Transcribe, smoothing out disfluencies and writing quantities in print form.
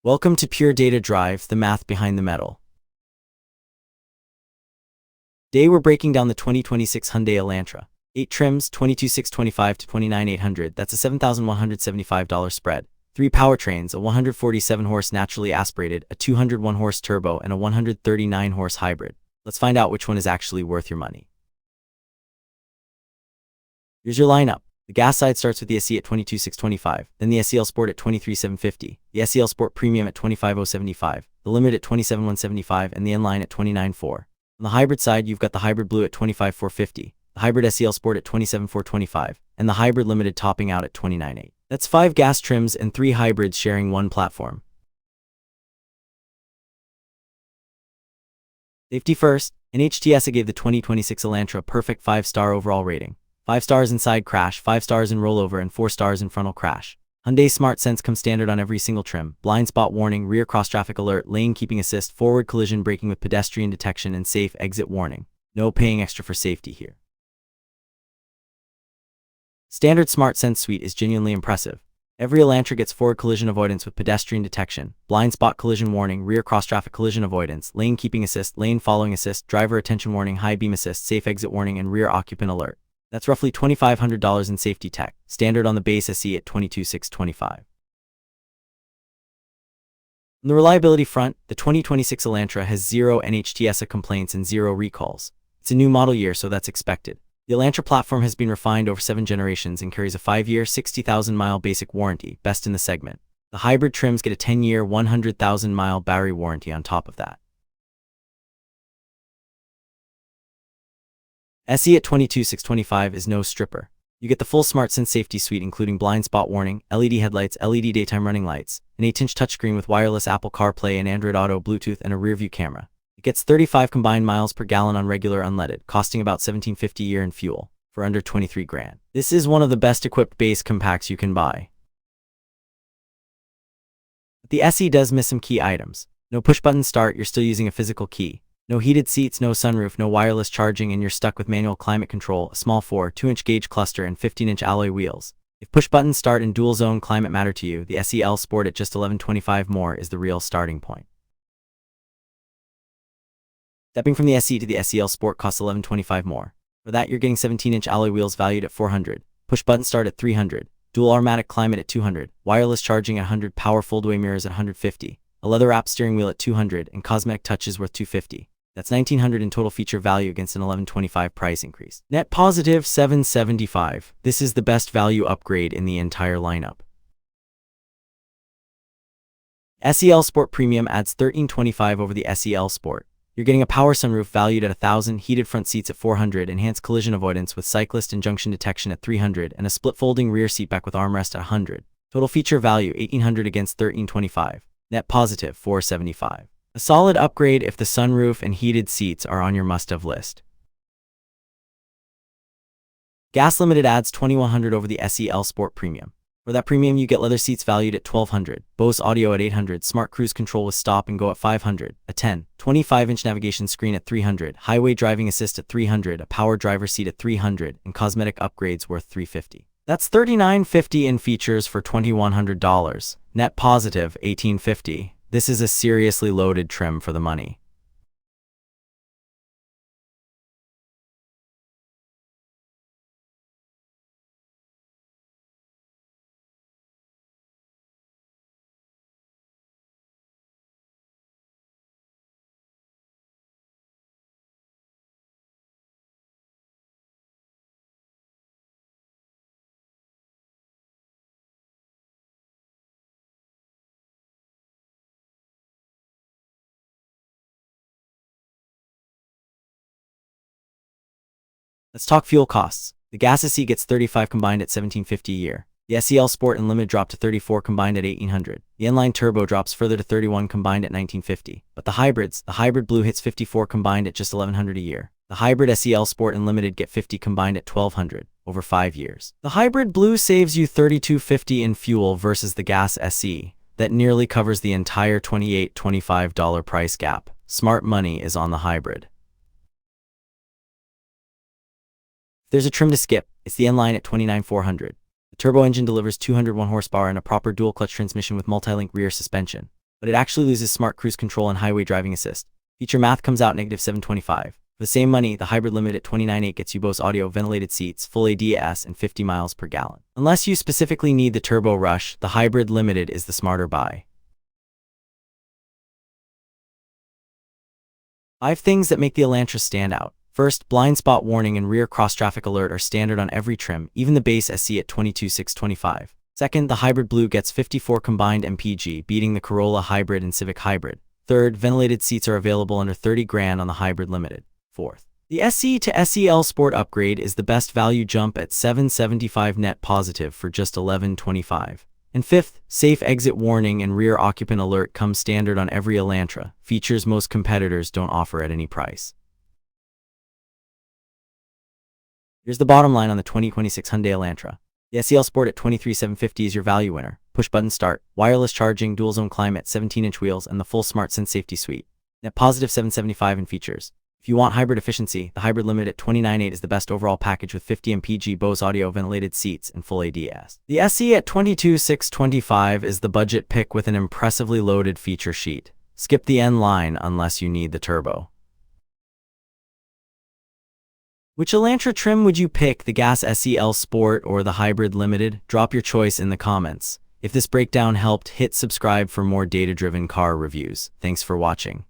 Welcome to Pure Data Drive, the math behind the metal. Today we're breaking down the 2026 Hyundai Elantra. 8 trims, 22,625 to 29,800, that's a $7,175 spread. 3 powertrains, a 147-horse naturally aspirated, a 201-horse turbo, and a 139-horse hybrid. Let's find out which one is actually worth your money. Here's your lineup. The gas side starts with the SE at 22,625, then the SEL Sport at 23,750, the SEL Sport Premium at 25,075, the Limited at 27,175, and the N-Line at 29,400. On the hybrid side, you've got the Hybrid Blue at 25,450, the Hybrid SEL Sport at 27,425, and the Hybrid Limited topping out at 29,800. That's 5 gas trims and 3 hybrids sharing one platform. Safety first, NHTSA gave the 2026 Elantra a perfect 5-star overall rating. 5 stars in side crash, 5 stars in rollover, and 4 stars in frontal crash. Hyundai Smart Sense comes standard on every single trim. Blind spot warning, rear cross traffic alert, lane keeping assist, forward collision braking with pedestrian detection, and safe exit warning. No paying extra for safety here. Standard Smart Sense suite is genuinely impressive. Every Elantra gets forward collision avoidance with pedestrian detection, blind spot collision warning, rear cross traffic collision avoidance, lane keeping assist, lane following assist, driver attention warning, high beam assist, safe exit warning, and rear occupant alert. That's roughly $2,500 in safety tech, standard on the base SE at 22,625. On the reliability front, the 2026 Elantra has 0 NHTSA complaints and 0 recalls. It's a new model year, so that's expected. The Elantra platform has been refined over 7 generations and carries a 5-year, 60,000-mile basic warranty, best in the segment. The hybrid trims get a 10-year, 100,000-mile battery warranty on top of that. SE at 22,625 is no stripper. You get the full SmartSense safety suite including blind spot warning, LED headlights, LED daytime running lights, an 8-inch touchscreen with wireless Apple CarPlay and Android Auto, Bluetooth, and a rear-view camera. It gets 35 combined miles per gallon on regular unleaded, costing about $1,750 a year in fuel, for under 23 grand. This is one of the best equipped base compacts you can buy. But the SE does miss some key items. No push-button start, you're still using a physical key. No heated seats, no sunroof, no wireless charging, and you're stuck with manual climate control, a small 2-inch gauge cluster, and 15-inch alloy wheels. If push-button start and dual-zone climate matter to you, the SEL Sport at just $1,125 more is the real starting point. Stepping from the SE to the SEL Sport costs $1,125 more. For that, you're getting 17-inch alloy wheels valued at $400, push-button start at $300, dual automatic climate at $200, wireless charging at $100, power foldaway mirrors at $150, a leather-wrapped steering wheel at $200, and cosmetic touches worth $250. That's $1,900 in total feature value against an $1,125 price increase. Net positive $775. This is the best value upgrade in the entire lineup. SEL Sport Premium adds $1,325 over the SEL Sport. You're getting a power sunroof valued at $1,000, heated front seats at $400, enhanced collision avoidance with cyclist and junction detection at $300, and a split folding rear seatback with armrest at $100. Total feature value $1,800 against $1,325. Net positive $475. A solid upgrade if the sunroof and heated seats are on your must-have list. Gas Limited adds $2,100 over the SEL Sport Premium. For that premium, you get leather seats valued at $1,200, Bose audio at $800, smart cruise control with stop and go at $500, a 25-inch navigation screen at $300, highway driving assist at $300, a power driver seat at $300, and cosmetic upgrades worth $350. That's $3,950 in features for $2,100. Net positive $1,850. This is a seriously loaded trim for the money. Let's talk fuel costs. The gas SE gets 35 combined at $1,750 a year. The SEL Sport and Limited drop to 34 combined at $1,800. The N-Line Turbo drops further to 31 combined at $1,950. But the hybrids, the Hybrid Blue hits 54 combined at just $1,100 a year. The Hybrid SEL Sport and Limited get 50 combined at $1,200 over 5 years. The Hybrid Blue saves you $3,250 in fuel versus the gas SE. That nearly covers the entire $28-25 price gap. Smart money is on the hybrid. There's a trim to skip. It's the N-Line at $29,400. The turbo engine delivers 201 horsepower and a proper dual-clutch transmission with multi-link rear suspension. but it actually loses smart cruise control and highway driving assist. Feature math comes out -725. For the same money, the Hybrid Limited at $29,800 gets you Bose audio, ventilated seats, full ADAS, and 50 miles per gallon. Unless you specifically need the turbo rush, the Hybrid Limited is the smarter buy. 5 things that make the Elantra stand out. First, blind spot warning and rear cross-traffic alert are standard on every trim, even the base SE at $22,625. Second, the Hybrid Blue gets 54 combined mpg, beating the Corolla Hybrid and Civic Hybrid. Third, ventilated seats are available under $30,000 on the Hybrid Limited. Fourth, the SE to SEL Sport upgrade is the best value jump at $775 net positive for just $1125. And fifth, safe exit warning and rear occupant alert come standard on every Elantra, features most competitors don't offer at any price. Here's the bottom line on the 2026 Hyundai Elantra. The SEL Sport at $23,750 is your value winner. Push-button start, wireless charging, dual-zone climate, 17-inch wheels, and the full SmartSense safety suite. Net positive $775 in features. If you want hybrid efficiency, the Hybrid Limited at $29,800 is the best overall package with 50 mpg Bose audio, ventilated seats, and full ADS. The SE at $22,625 is the budget pick with an impressively loaded feature sheet. Skip the N line unless you need the turbo. Which Elantra trim would you pick, the gas SEL Sport or the Hybrid Limited? Drop your choice in the comments. If this breakdown helped, hit subscribe for more data-driven car reviews. Thanks for watching.